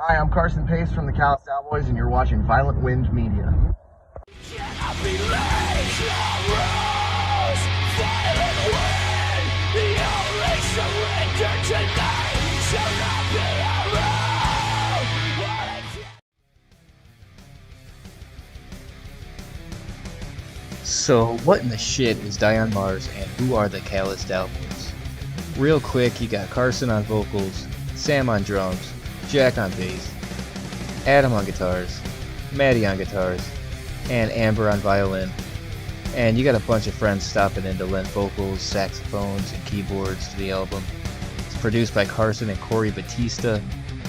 Hi, I'm Carson Pace from the Callous Daoboys, and you're watching Violent Wind Media. So, what in the shit is Die on Mars, and who are the Callous Daoboys? Real quick, you got Carson on vocals, Sam on drums, Jack on bass, Adam on guitars, Maddie on guitars, and Amber on violin. And you got a bunch of friends stopping in to lend vocals, saxophones, and keyboards to the album. It's produced by Carson and Corey Bautista,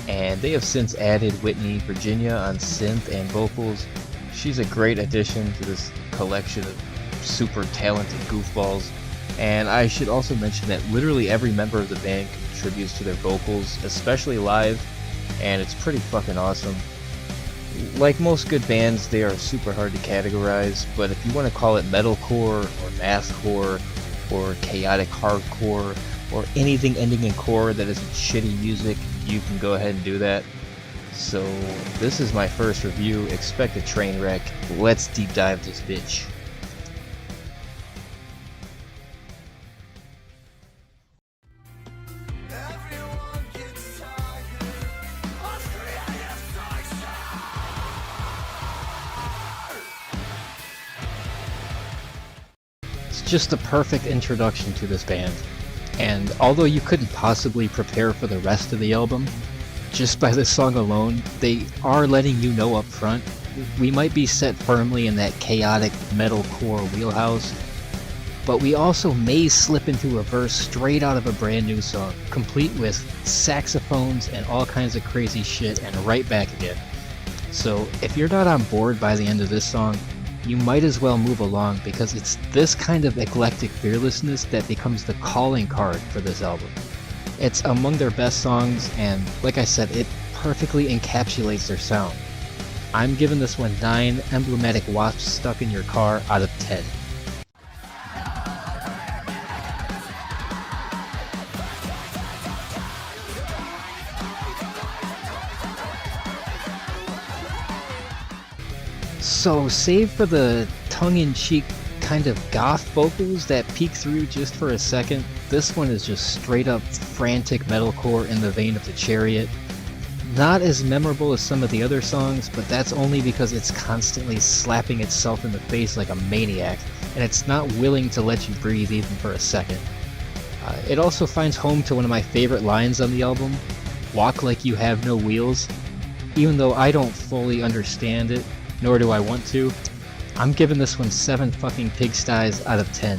and they have since added Whitney Virginia on synth and vocals. She's a great addition to this collection of super talented goofballs. And I should also mention that literally every member of the band contributes to their vocals, especially live, and it's pretty fucking awesome. Like most good bands, they are super hard to categorize, but if you want to call it metalcore, or mathcore, or chaotic hardcore, or anything ending in core that isn't shitty music, you can go ahead and do that. So, this is my first review. Expect a train wreck. Let's deep dive this bitch. It's just the perfect introduction to this band. And although you couldn't possibly prepare for the rest of the album, just by this song alone, they are letting you know up front, we might be set firmly in that chaotic metalcore wheelhouse, but we also may slip into a verse straight out of a brand new song, complete with saxophones and all kinds of crazy shit, and right back again. So if you're not on board by the end of this song, you might as well move along, because it's this kind of eclectic fearlessness that becomes the calling card for this album. It's among their best songs, and like I said, it perfectly encapsulates their sound. I'm giving this one 9 emblematic wasps stuck in your car out of 10. So, save for the tongue-in-cheek kind of goth vocals that peek through just for a second, this one is just straight up frantic metalcore in the vein of The Chariot. Not as memorable as some of the other songs, but that's only because it's constantly slapping itself in the face like a maniac, and it's not willing to let you breathe even for a second. It also finds home to one of my favorite lines on the album, "Walk like you have no wheels." Even though I don't fully understand it, nor do I want to, I'm giving this one 7 fucking pigsties out of 10.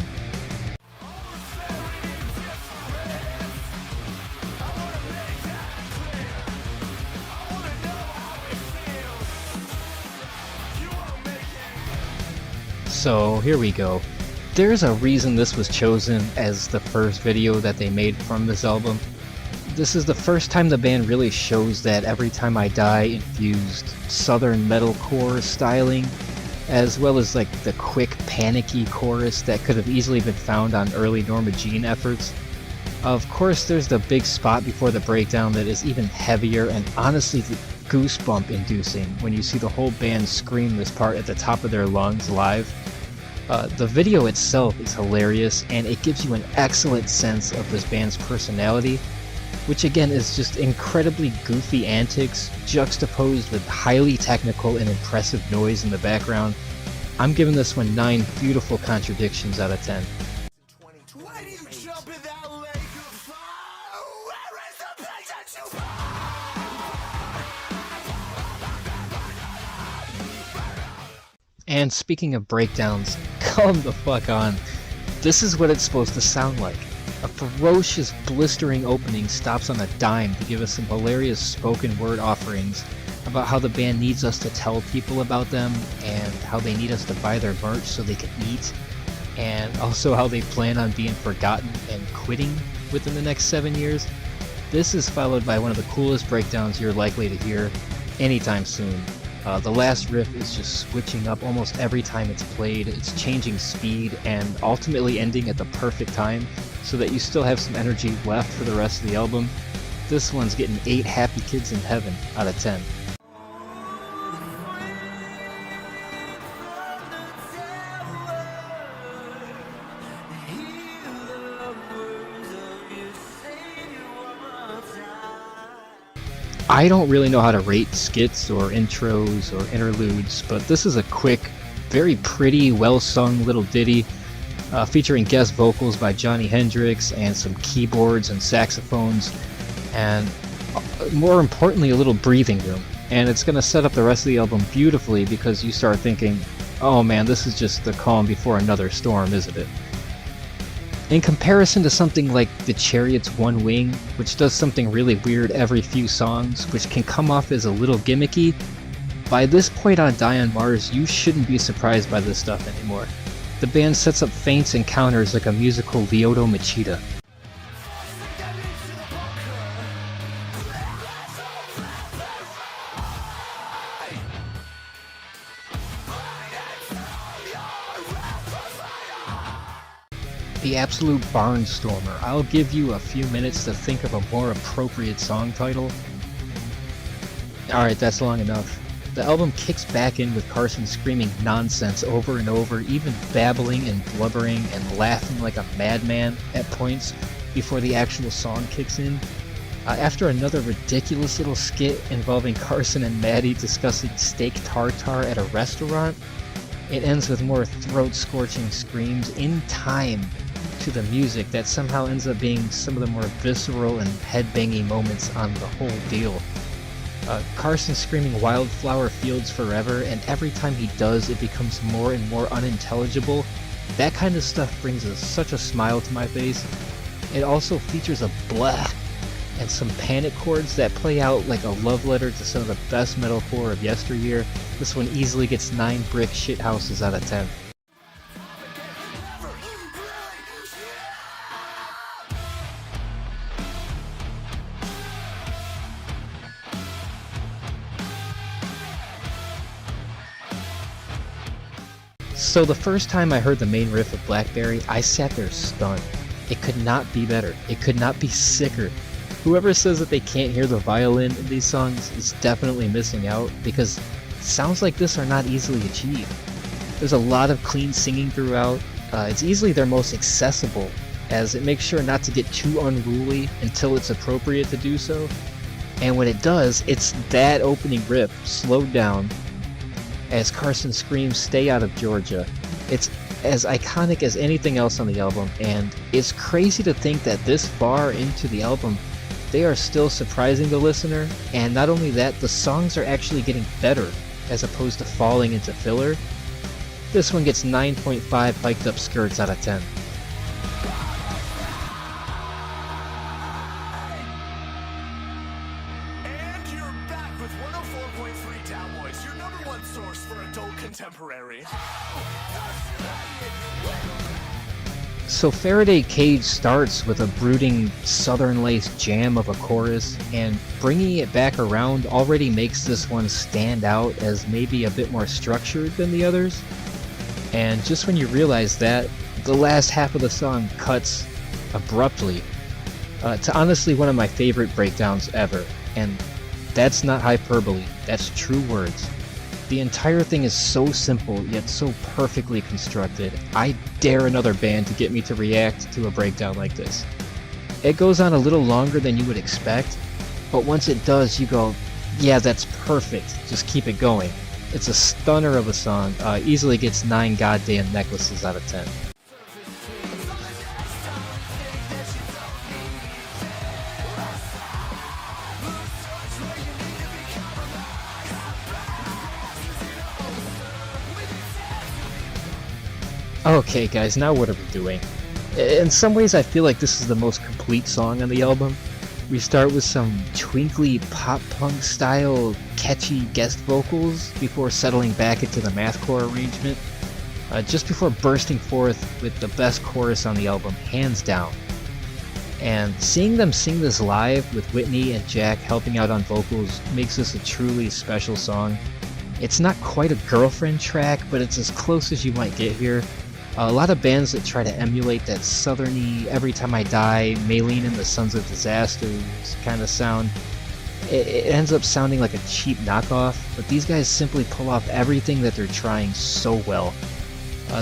So here we go. There's a reason this was chosen as the first video that they made from this album. This is the first time the band really shows that Every Time I Die infused southern metalcore styling, as well as like the quick panicky chorus that could have easily been found on early Norma Jean efforts. Of course, there's the big spot before the breakdown that is even heavier and honestly goosebump inducing when you see the whole band scream this part at the top of their lungs live. The video itself is hilarious, and it gives you an excellent sense of this band's personality, which again is just incredibly goofy antics juxtaposed with highly technical and impressive noise in the background. I'm giving this one 9 beautiful contradictions out of 10. And speaking of breakdowns, come the fuck on. This is what it's supposed to sound like. A ferocious, blistering opening stops on a dime to give us some hilarious spoken word offerings about how the band needs us to tell people about them, and how they need us to buy their merch so they can eat, and also how they plan on being forgotten and quitting within the next 7 years. This is followed by one of the coolest breakdowns you're likely to hear anytime soon. The last riff is just switching up almost every time it's played. It's changing speed and ultimately ending at the perfect time so that you still have some energy left for the rest of the album. This one's getting 8 happy kids in heaven out of 10. I don't really know how to rate skits or intros or interludes, but this is a quick, very pretty, well-sung little ditty featuring guest vocals by Johnny Hendrix and some keyboards and saxophones, and more importantly, a little breathing room. And it's going to set up the rest of the album beautifully because you start thinking, oh man, this is just the calm before another storm, isn't it? In comparison to something like The Chariot's One Wing, which does something really weird every few songs, which can come off as a little gimmicky, by this point on Die on Mars, you shouldn't be surprised by this stuff anymore. The band sets up feints and counters like a musical Lyoto Machida. The absolute barnstormer. I'll give you a few minutes to think of a more appropriate song title. Alright, that's long enough. The album kicks back in with Carson screaming nonsense over and over, even babbling and blubbering and laughing like a madman at points before the actual song kicks in. After another ridiculous little skit involving Carson and Maddie discussing steak tartare at a restaurant, it ends with more throat-scorching screams in time to the music that somehow ends up being some of the more visceral and head-banging moments on the whole deal. Carson screaming Wildflower Fields Forever, and every time he does it becomes more and more unintelligible. That kind of stuff brings such a smile to my face. It also features a blah and some panic chords that play out like a love letter to some of the best metalcore of yesteryear. This one easily gets 9 brick shithouses out of 10. So the first time I heard the main riff of Blackberry, I sat there stunned. It could not be better. It could not be sicker. Whoever says that they can't hear the violin in these songs is definitely missing out, because sounds like this are not easily achieved. There's a lot of clean singing throughout. It's easily their most accessible, as it makes sure not to get too unruly until it's appropriate to do so. And when it does, it's that opening riff, slowed down, as Carson screams, "Stay out of Georgia." It's as iconic as anything else on the album, and it's crazy to think that this far into the album, they are still surprising the listener, and not only that, the songs are actually getting better, as opposed to falling into filler. This one gets 9.5 piked up skirts out of 10. And you're back with 104.3 Daoboys, your #1 source for adult contemporary. So Faraday Cage starts with a brooding southern-laced jam of a chorus, and bringing it back around already makes this one stand out as maybe a bit more structured than the others. And just when you realize that, the last half of the song cuts abruptly to honestly one of my favorite breakdowns ever, and that's not hyperbole, that's true words. The entire thing is so simple, yet so perfectly constructed. I dare another band to get me to react to a breakdown like this. It goes on a little longer than you would expect, but once it does, you go, yeah, that's perfect, just keep it going. It's a stunner of a song, easily gets 9 goddamn necklaces out of 10. Okay guys, now what are we doing? In some ways I feel like this is the most complete song on the album. We start with some twinkly pop-punk style catchy guest vocals before settling back into the mathcore arrangement, just before bursting forth with the best chorus on the album, hands down. And seeing them sing this live with Whitney and Jack helping out on vocals makes this a truly special song. It's not quite a girlfriend track, but it's as close as you might get here. A lot of bands that try to emulate that southerny Every Time I Die, Maylene and the Sons of Disasters kind of sound. It ends up sounding like a cheap knockoff, but these guys simply pull off everything that they're trying so well.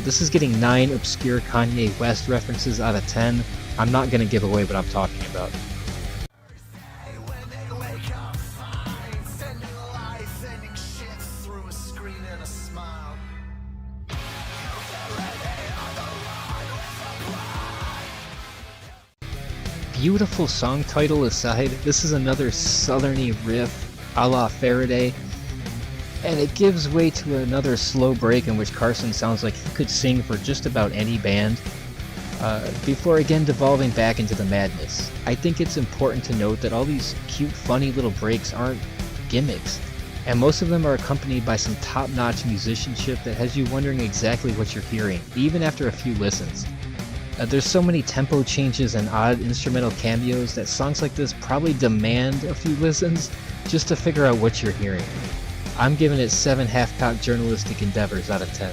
This is getting 9 obscure Kanye West references out of 10. I'm not going to give away what I'm talking about. Beautiful song title aside, this is another southerny riff a la Faraday, and it gives way to another slow break in which Carson sounds like he could sing for just about any band, before again devolving back into the madness. I think it's important to note that all these cute, funny little breaks aren't gimmicks, and most of them are accompanied by some top-notch musicianship that has you wondering exactly what you're hearing, even after a few listens. There's so many tempo changes and odd instrumental cameos that songs like this probably demand a few listens just to figure out what you're hearing. I'm giving it 7 half-cocked journalistic endeavors out of 10.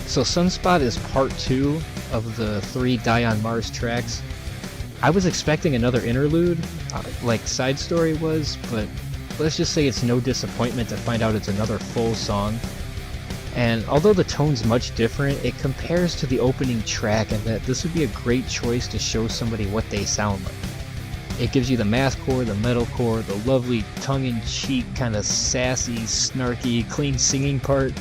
So Sunspot is part 2 of the 3 Die on Mars tracks. I was expecting another interlude, like Side Story was, but let's just say it's no disappointment to find out it's another full song. And although the tone's much different, it compares to the opening track, and that this would be a great choice to show somebody what they sound like. It gives you the mathcore, the metalcore, the lovely tongue-in-cheek, kind of sassy, snarky, clean singing part,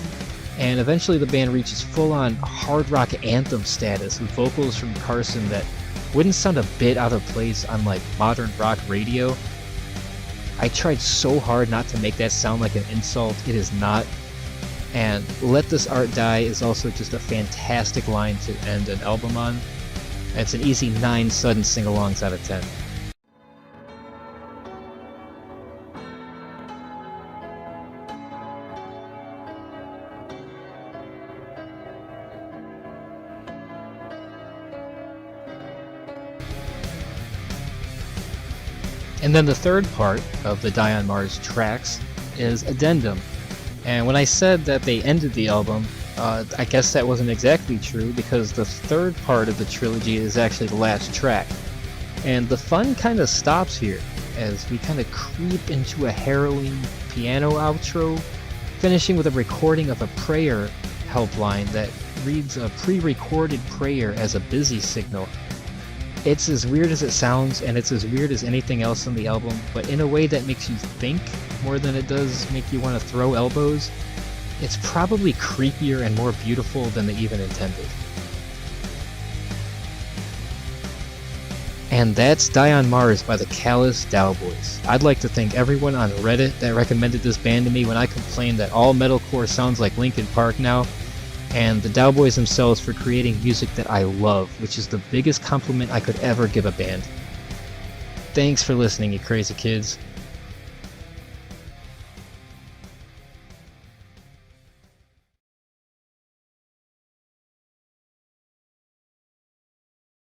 and eventually the band reaches full-on hard rock anthem status with vocals from Carson that wouldn't sound a bit out of place on like modern rock radio. I tried so hard not to make that sound like an insult, it is not. And Let This Art Die is also just a fantastic line to end an album on. It's an easy 9 sudden sing-alongs out of 10. And then the third part of the Die on Mars tracks is Addendum. And when I said that they ended the album, I guess that wasn't exactly true, because the third part of the trilogy is actually the last track. And the fun kind of stops here, as we kind of creep into a harrowing piano outro, finishing with a recording of a prayer helpline that reads a pre-recorded prayer as a busy signal. It's as weird as it sounds, and it's as weird as anything else on the album, but in a way that makes you think more than it does make you want to throw elbows. It's probably creepier and more beautiful than they even intended. And that's Die on Mars by the Callous Daoboys. I'd like to thank everyone on Reddit that recommended this band to me when I complained that all metalcore sounds like Linkin Park now, and the Daoboys themselves for creating music that I love, which is the biggest compliment I could ever give a band. Thanks for listening, you crazy kids.